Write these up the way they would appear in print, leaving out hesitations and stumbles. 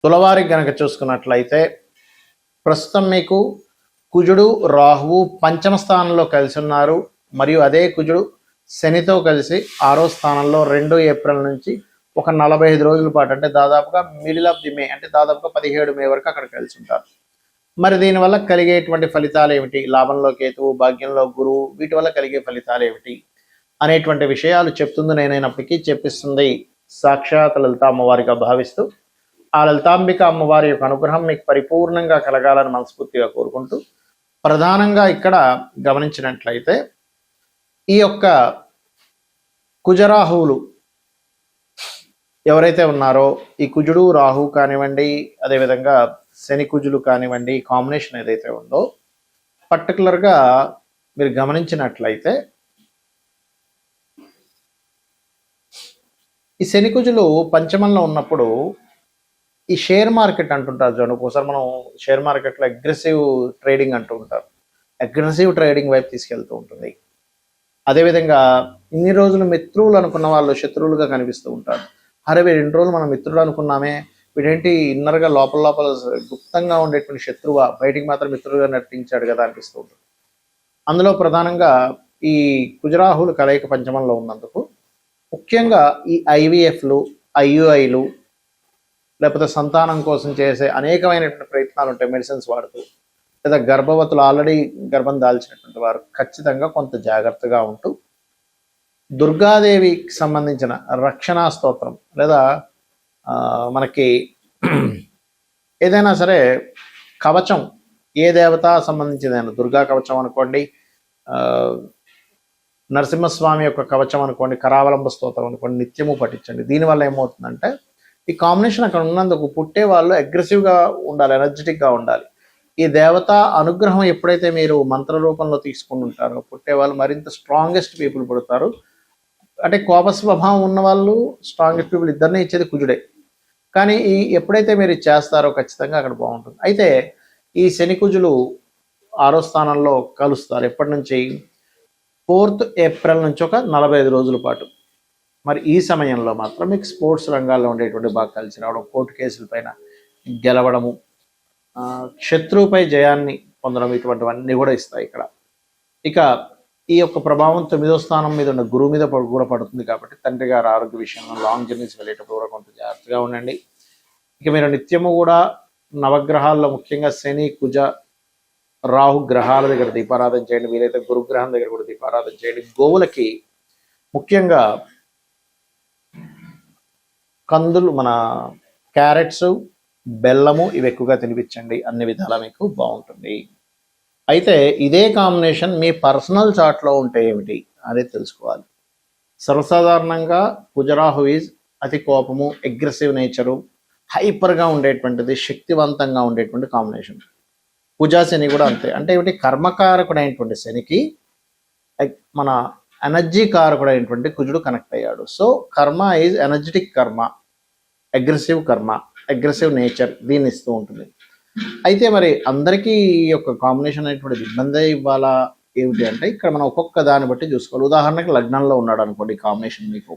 తులవారికి గనక చూసుకున్నట్లయితే ప్రస్తుతం మీకు కుజుడు రాహువు పంచమ స్థానంలో కలిసి ఉన్నారు. మరియు అదే కుజుడు శనితో కలిసి 6వ స్థానంలో 2 ఏప్రిల్ నుంచి ఒక 45 రోజుల పాటు, అంటే దాదాపుగా మిడిల్ ఆఫ్ ది మే, అంటే దాదాపుగా 17 మే వరకు అక్కడ కలిసి ఉంటారు. మరి దీనివల్ల కలిగేటువంటి ఫలితాలు ఏమిటి, లాభంలో కేతువు, భాగ్యంలో గురువు, వీటి వల్ల కలిగే ఫలితాలు ఏమిటి అనేటువంటి విషయాలు చెప్తుంది నేనైనప్పటికీ చెప్పిస్తుంది సాక్షాత్ లలిత అమ్మవారిగా భావిస్తూ, ఆ లలితాంబిక అమ్మవారి యొక్క అనుగ్రహం మీకు పరిపూర్ణంగా కలగాలని మనస్ఫూర్తిగా కోరుకుంటూ, ప్రధానంగా ఇక్కడ గమనించినట్లయితే ఈ యొక్క కుజరాహువులు ఎవరైతే ఉన్నారో, ఈ కుజుడు రాహు కానివ్వండి, అదేవిధంగా శని కుజులు కానివ్వండి, కాంబినేషన్ ఏదైతే ఉందో పర్టికులర్గా మీరు గమనించినట్లయితే ఈ శని కుజులు పంచమంలో ఉన్నప్పుడు ఈ షేర్ మార్కెట్ అంటుంటారు చూడండి. ఒకసారి మనం షేర్ మార్కెట్లో అగ్రెసివ్ ట్రేడింగ్ అంటూ ఉంటారు. అగ్రెసివ్ ట్రేడింగ్ వైపు తీసుకెళ్తూ ఉంటుంది. అదేవిధంగా ఇన్ని రోజులు మిత్రులు అనుకున్న వాళ్ళు శత్రువులుగా కనిపిస్తూ ఉంటారు. అరే వీడు 2 రోజులు మనం మిత్రుడు అనుకున్నామే, వీడేంటి ఇన్నర్గా లోపల లోపల గుప్తంగా ఉండేటువంటి శత్రువా, బయటికి మాత్రం మిత్రుడుగా నటించాడు కదా అనిపిస్తూ ఉంటుంది. అందులో ప్రధానంగా ఈ కుజరాహులు కలయిక పంచమంలో ఉన్నందుకు ముఖ్యంగా ఈ ఐవీఎఫ్లు, ఐయుఐలు, లేకపోతే సంతానం కోసం చేసే అనేకమైనటువంటి ప్రయత్నాలు ఉంటాయి మెడిసిన్స్ వాడుతూ, లేదా గర్భవతులు ఆల్రెడీ గర్భం దాల్చినటువంటి వారు ఖచ్చితంగా కొంత జాగ్రత్తగా ఉంటూ దుర్గాదేవికి సంబంధించిన రక్షణా స్తోత్రం, లేదా మనకి ఏదైనా సరే కవచం, ఏ దేవత సంబంధించిందైనా, దుర్గా కవచం అనుకోండి, నరసింహస్వామి యొక్క కవచం అనుకోండి, కరావలంబ స్తోత్రం అనుకోండి, నిత్యము పఠించండి. దీనివల్ల ఏమవుతుందంటే ఈ కాంబినేషన్ అక్కడ ఉన్నందుకు పుట్టే వాళ్ళు అగ్రెసివ్గా ఉండాలి, ఎనర్జెటిక్గా ఉండాలి. ఈ దేవత అనుగ్రహం ఎప్పుడైతే మీరు మంత్ర రూపంలో తీసుకుని ఉంటారో పుట్టే వాళ్ళు మరింత స్ట్రాంగెస్ట్ పీపుల్ పుడతారు. అంటే కోప స్వభావం ఉన్న వాళ్ళు, స్ట్రాంగెస్ట్ పీపుల్ ఇద్దరిని ఇచ్చేది కుజుడే. కానీ ఎప్పుడైతే మీరు చేస్తారో ఖచ్చితంగా అక్కడ బాగుంటుంది. అయితే ఈ శని కుజులు 6వ స్థానంలో కలుస్తారు. ఎప్పటి నుంచి? 4th ఏప్రిల్ నుంచి ఒక 45 రోజుల పాటు. మరి ఈ సమయంలో మాత్రం మీకు స్పోర్ట్స్ రంగాల్లో ఉండేటువంటి బాగా కలిసి రావడం, కోర్టు కేసుల పైన గెలవడము, శత్రువుపై జయాన్ని పొందడం, ఇటువంటివన్నీ కూడా ఇస్తాయి ఇక్కడ. ఇక ఈ యొక్క ప్రభావం 9వ స్థానం మీద ఉన్న గురువు మీద కూడా పడుతుంది కాబట్టి తండ్రి గారి ఆరోగ్య విషయంలో లాంగ్ జర్నీస్ వెళ్ళేటప్పుడు కూడా కొంత జాగ్రత్తగా ఉండండి. ఇక మీరు నిత్యము కూడా నవగ్రహాల్లో ముఖ్యంగా శని, కుజ, రాహు గ్రహాల దగ్గర దీపారాధన చేయండి. వీలైతే గురుగ్రహం దగ్గర కూడా దీపారాధన చేయండి. గోవులకి ముఖ్యంగా కందులు, మన క్యారెట్స్, బెల్లము ఇవి ఎక్కువగా తినిపించండి. అన్ని విధాలా మీకు బాగుంటుంది. అయితే ఇదే కాంబినేషన్ మీ పర్సనల్ చార్ట్లో ఉంటే ఏమిటి అనేది తెలుసుకోవాలి. సర్వసాధారణంగా కుజరాహు ఈజ్ అతి కోపము, అగ్రెసివ్ నేచరు, హైపర్గా ఉండేటువంటిది, శక్తివంతంగా ఉండేటువంటి కాంబినేషన్. కుజా శని కూడా అంతే. అంటే ఏమిటి? కర్మకారకుడైనటువంటి శనికి మన ఎనర్జీ కారకుడైనటువంటి కుజుడు కనెక్ట్ అయ్యాడు. సో కర్మ ఈజ్ ఎనర్జెటిక్ కర్మ, అగ్రెసివ్ కర్మ, అగ్రెసివ్ నేచర్ దీన్ని ఇస్తూ ఉంటుంది. అయితే మరి అందరికీ ఈ యొక్క కాంబినేషన్ అనేటువంటిది ఇబ్బందే ఇవ్వాలా ఏమిటి అంటే ఇక్కడ మనం ఒక్కొక్క దాన్ని బట్టి చూసుకోవాలి. ఉదాహరణకి లగ్నంలో ఉన్నాడు అనుకోండి కాంబినేషన్ మీకు,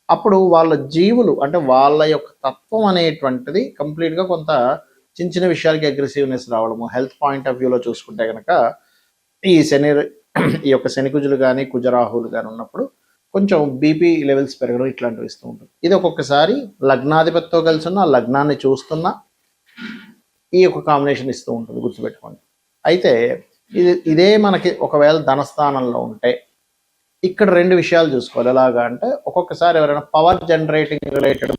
అప్పుడు వాళ్ళ జీవులు అంటే వాళ్ళ యొక్క తత్వం అనేటువంటిది కంప్లీట్గా కొంత చిన్న చిన్న విషయాలకి అగ్రెసివ్నెస్ రావడము. హెల్త్ పాయింట్ ఆఫ్ వ్యూలో చూసుకుంటే కనుక ఈ యొక్క శని కుజులు కానీ కుజరాహులు కానీ ఉన్నప్పుడు కొంచెం బీపీ లెవెల్స్ పెరగడం ఇట్లాంటివి ఇస్తూ ఉంటుంది. ఇది ఒక్కొక్కసారి లగ్నాధిపతితో కలిసి ఉన్న లగ్నాన్ని చూస్తున్నా ఈ యొక్క కాంబినేషన్ ఇస్తూ ఉంటుంది, గుర్తుపెట్టుకోండి. అయితే ఇదే మనకి ఒకవేళ ధనస్థానంలో ఉంటే ఇక్కడ 2 విషయాలు చూసుకోవాలి. ఎలాగా అంటే ఒక్కొక్కసారి ఎవరైనా పవర్ జనరేటింగ్ రిలేటెడ్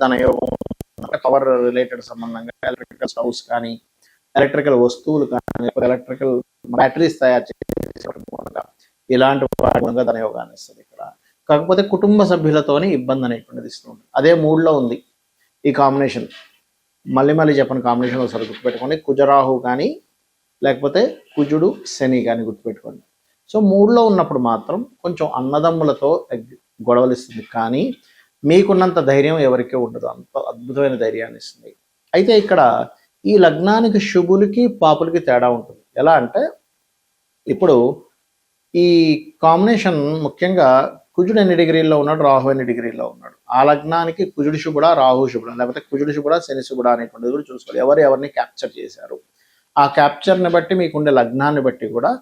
ధనయోగం, పవర్ రిలేటెడ్ సంబంధంగా ఎలక్ట్రికల్ స్టవ్స్ కానీ, ఎలక్ట్రికల్ వస్తువులు కానీ, ఎలక్ట్రికల్ బ్యాటరీస్ తయారు చేసే ఇలాంటి వాటి ధనయోగాన్ని ఇస్తుంది ఇక్కడ. కాకపోతే కుటుంబ సభ్యులతోని ఇబ్బంది అనేటువంటిది ఇస్తుంది. అదే మూడ్లో ఉంది ఈ కాంబినేషన్. మళ్ళీ చెప్పని కాంబినేషన్ ఒకసారి గుర్తుపెట్టుకోండి. కుజరాహు కానీ లేకపోతే కుజుడు శని కానీ గుర్తుపెట్టుకోండి. సో మూడ్లో ఉన్నప్పుడు మాత్రం కొంచెం అన్నదమ్ములతో గొడవలు ఇస్తుంది, కానీ మీకున్నంత ధైర్యం ఎవరికీ ఉండదు. అంత అద్భుతమైన ధైర్యాన్ని ఇస్తుంది. అయితే ఇక్కడ ఈ లగ్నానికి శుభులకి పాపులకి తేడా ఉంటుంది. ఎలా అంటే ఇప్పుడు ఈ కాంబినేషన్ ముఖ్యంగా కుజుడు ఎన్ని డిగ్రీల్లో ఉన్నాడు, రాహు ఎన్ని డిగ్రీల్లో ఉన్నాడు, ఆ లగ్నానికి కుజుడు శుభుడా రాహు శుభుడా, లేకపోతే కుజుడు శుభుడా శని శుభుడా అనేటువంటిది కూడా చూసుకోవాలి. ఎవరు ఎవరిని క్యాప్చర్ చేశారు, ఆ క్యాప్చర్ని బట్టి మీకుండే లగ్నాన్ని బట్టి కూడా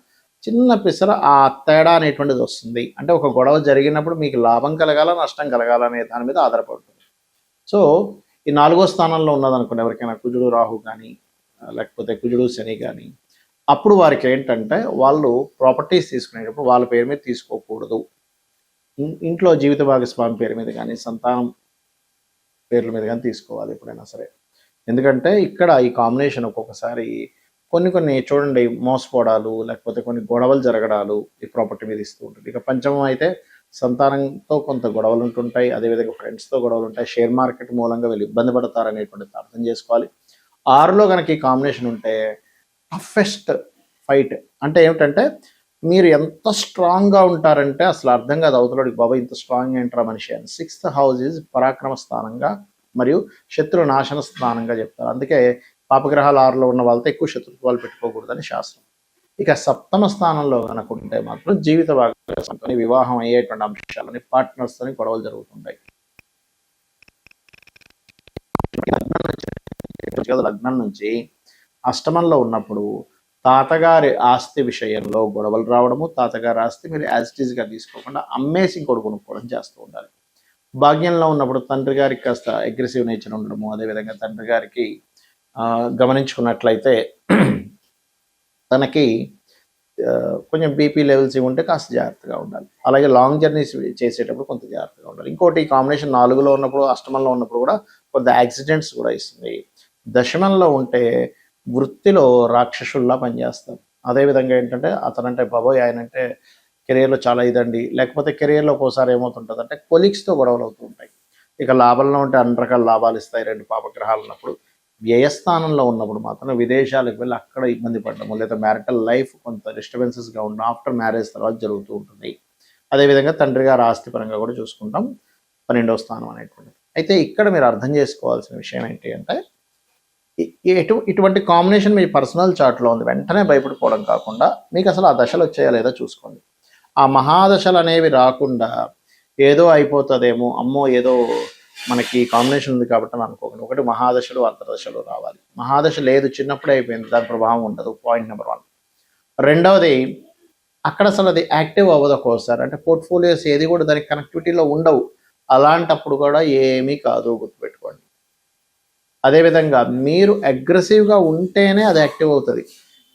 చిన్న పిసర ఆ తేడా అనేటువంటిది వస్తుంది. అంటే ఒక గొడవ జరిగినప్పుడు మీకు లాభం కలగాల నష్టం కలగాల అనే దాని మీద ఆధారపడుతుంది. సో ఈ 4వ స్థానంలో ఉన్నదనుకోండి ఎవరికైనా కుజుడు రాహు కానీ లేకపోతే కుజుడు శని కానీ, అప్పుడు వారికి ఏంటంటే వాళ్ళు ప్రాపర్టీస్ తీసుకునేటప్పుడు వాళ్ళ పేరు మీద తీసుకోకూడదు. ఇంట్లో జీవిత భాగస్వామి పేరు మీద కానీ సంతానం పేర్ల మీద కానీ తీసుకోవాలి ఎప్పుడైనా సరే. ఎందుకంటే ఇక్కడ ఈ కాంబినేషన్ ఒక్కొక్కసారి కొన్ని చూడండి మోసపోవడాలు లేకపోతే కొన్ని గొడవలు జరగడాలు ఈ ప్రాపర్టీ మీద ఇస్తూ ఉంటుంది. ఇక పంచమం అయితే సంతానంతో కొంత గొడవలు ఉంటుంటాయి, అదేవిధంగా ఫ్రెండ్స్తో గొడవలు ఉంటాయి, షేర్ మార్కెట్ మూలంగా వీళ్ళు ఇబ్బంది పడతారు అనేటువంటిది అర్థం చేసుకోవాలి. 6లో కనుక ఈ కాంబినేషన్ ఉంటే టఫెస్ట్ ఫైట్ అంటే ఏమిటంటే మీరు ఎంత స్ట్రాంగ్గా ఉంటారంటే అసలు అర్థం కాదు అవతలకి, బాబా ఇంత స్ట్రాంగ్ ఏంటారా మనిషి అని. 6th హౌస్ ఈజ్ పరాక్రమ స్థానంగా మరియు శత్రు నాశన స్థానంగా చెప్తారు. అందుకే పాపగ్రహాలు 6లో ఉన్న వాళ్ళతో ఎక్కువ శత్రుత్వాలు పెట్టుకోకూడదని శాస్త్రం. ఇక 7వ స్థానంలో కనుక ఉంటే మాత్రం జీవిత భాగస్వామితో వివాహం అయ్యేటువంటి అంశాలని పార్ట్నర్స్తోని గొడవలు జరుగుతుంటాయి. లగ్నం నుంచి అష్టమంలో ఉన్నప్పుడు తాతగారి ఆస్తి విషయంలో గొడవలు రావడము, తాతగారి ఆస్తి మీరు యాజ్ ఇట్ ఈస్గా తీసుకోకుండా అమ్మేసి ఇంకోటి కొనుక్కోవడం చేస్తూ ఉండాలి. భాగ్యంలో ఉన్నప్పుడు తండ్రి గారికి కాస్త అగ్రెసివ్ నేచర్ ఉండడము, అదేవిధంగా తండ్రి గారికి గమనించుకున్నట్లయితే తనకి కొంచెం బీపీ లెవెల్స్ ఇవి ఉంటే కాస్త జాగ్రత్తగా ఉండాలి. అలాగే లాంగ్ జర్నీస్ చేసేటప్పుడు కొంత జాగ్రత్తగా ఉండాలి. ఇంకోటి కాంబినేషన్ 4లో ఉన్నప్పుడు అష్టమంలో ఉన్నప్పుడు కూడా కొంత యాక్సిడెంట్స్ కూడా ఇస్తుంది. దశమంలో ఉంటే వృత్తిలో రాక్షసుల్లా పనిచేస్తారు. అదేవిధంగా ఏంటంటే అతనంటే బాబోయ్ ఆయన అంటే కెరియర్లో చాలా ఇదండి, లేకపోతే కెరియర్లో ఒక్కోసారి ఏమవుతుంటుంది అంటే కొలీగ్స్తో గొడవలు అవుతూ ఉంటాయి. ఇక లాభంలో ఉంటే అన్ని రకాల లాభాలు ఇస్తాయి 2 పాపగ్రహాలు ఉన్నప్పుడు. వ్యయస్థానంలో ఉన్నప్పుడు మాత్రం విదేశాలకు వెళ్ళి అక్కడ ఇబ్బంది పడడము, లేదా మ్యారిటల్ లైఫ్ కొంత డిస్టర్బెన్సెస్గా ఉండడం ఆఫ్టర్ మ్యారేజ్ తర్వాత జరుగుతూ ఉంటుంది. అదేవిధంగా తండ్రి గారు ఆస్తి పరంగా కూడా చూసుకుంటాం 12వ స్థానం అనేటువంటిది. అయితే ఇక్కడ మీరు అర్థం చేసుకోవాల్సిన విషయం ఏంటి అంటే ఇటువంటి కాంబినేషన్ మీ పర్సనల్ చార్ట్లో ఉంది, వెంటనే భయపడిపోవడం కాకుండా మీకు అసలు ఆ దశలు వచ్చాయా లేదా చూసుకోండి. ఆ మహాదశలు అనేవి రాకుండా ఏదో అయిపోతుందేమో, అమ్మో ఏదో మనకి కాంబినేషన్ ఉంది కాబట్టి అని అనుకోకండి. ఒకటి మహాదశలు అంతర్దశలు రావాలి. మహాదశ లేదు చిన్నప్పుడే అయిపోయింది, దాని ప్రభావం ఉండదు, పాయింట్ నెంబర్ 1. రెండవది అక్కడ అసలు అది యాక్టివ్ అవ్వదు ఒక్కోసారి, అంటే పోర్ట్ఫోలియోస్ ఏది కూడా దానికి కనెక్టివిటీలో ఉండవు. అలాంటప్పుడు కూడా ఏమీ కాదు, గుర్తుపెట్టుకోండి. అదేవిధంగా మీరు అగ్రెసివ్గా ఉంటేనే అది యాక్టివ్ అవుతుంది.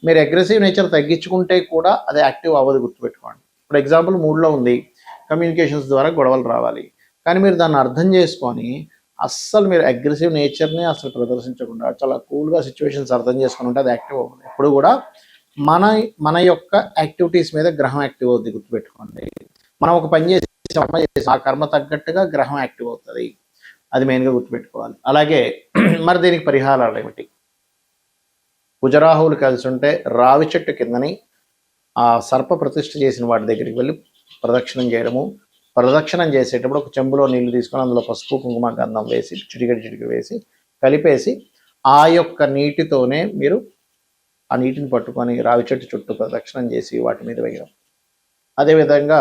మీరు అగ్రెసివ్ నేచర్ తగ్గించుకుంటే కూడా అది యాక్టివ్ అవ్వదు, గుర్తుపెట్టుకోండి. ఫర్ ఎగ్జాంపుల్ 3లో ఉంది, కమ్యూనికేషన్స్ ద్వారా గొడవలు రావాలి, కానీ మీరు దాన్ని అర్థం చేసుకొని అస్సలు మీరు అగ్రెసివ్ నేచర్ని అసలు ప్రదర్శించకుండా చాలా కూల్గా సిచ్యువేషన్స్ అర్థం చేసుకుని ఉంటే అది యాక్టివ్ అవుతుంది. ఎప్పుడు కూడా మన యొక్క యాక్టివిటీస్ మీద గ్రహం యాక్టివ్ అవుతుంది, గుర్తుపెట్టుకోండి. మనం ఒక పని చేసి ఆ కర్మ తగ్గట్టుగా గ్రహం యాక్టివ్ అవుతుంది, అది మెయిన్గా గుర్తుపెట్టుకోవాలి. అలాగే మరి దీనికి పరిహారాలు ఏమిటి? కుజరాహువులు కలిసి ఉంటే రావి చెట్టు కిందని ఆ సర్ప ప్రతిష్ఠ చేసిన వాటి దగ్గరికి వెళ్ళి ప్రదక్షిణం చేయడము, ప్రదక్షిణం చేసేటప్పుడు ఒక చెంబులో నీళ్లు తీసుకొని అందులో పసుపు కుంకుమ గంధం వేసి చిటికెడు వేసి కలిపేసి ఆ యొక్క నీటితోనే మీరు ఆ నీటిని పట్టుకొని రావి చెట్టు చుట్టూ ప్రదక్షిణం చేసి వాటి మీద వేయడం. అదేవిధంగా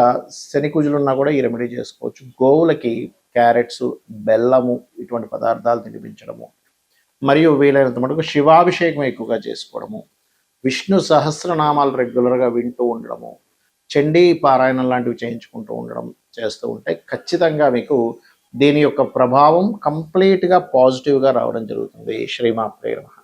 శని కుజులు ఉన్నా కూడా ఈ రెమెడీ చేసుకోవచ్చు. గోవులకి క్యారెట్స్, బెల్లము ఇటువంటి పదార్థాలు తినిపించడము, మరియు వీలైనంత మటుకు శివాభిషేకం ఎక్కువగా చేసుకోవడము, విష్ణు సహస్రనామాలు రెగ్యులర్గా వింటూ ఉండడము, చండీ పారాయణం లాంటివి చేయించుకుంటూ ఉండడం చేస్తూ ఉంటే ఖచ్చితంగా మీకు దీని యొక్క ప్రభావం కంప్లీట్గా పాజిటివ్గా రావడం జరుగుతుంది. శ్రీమాత్రే నమః.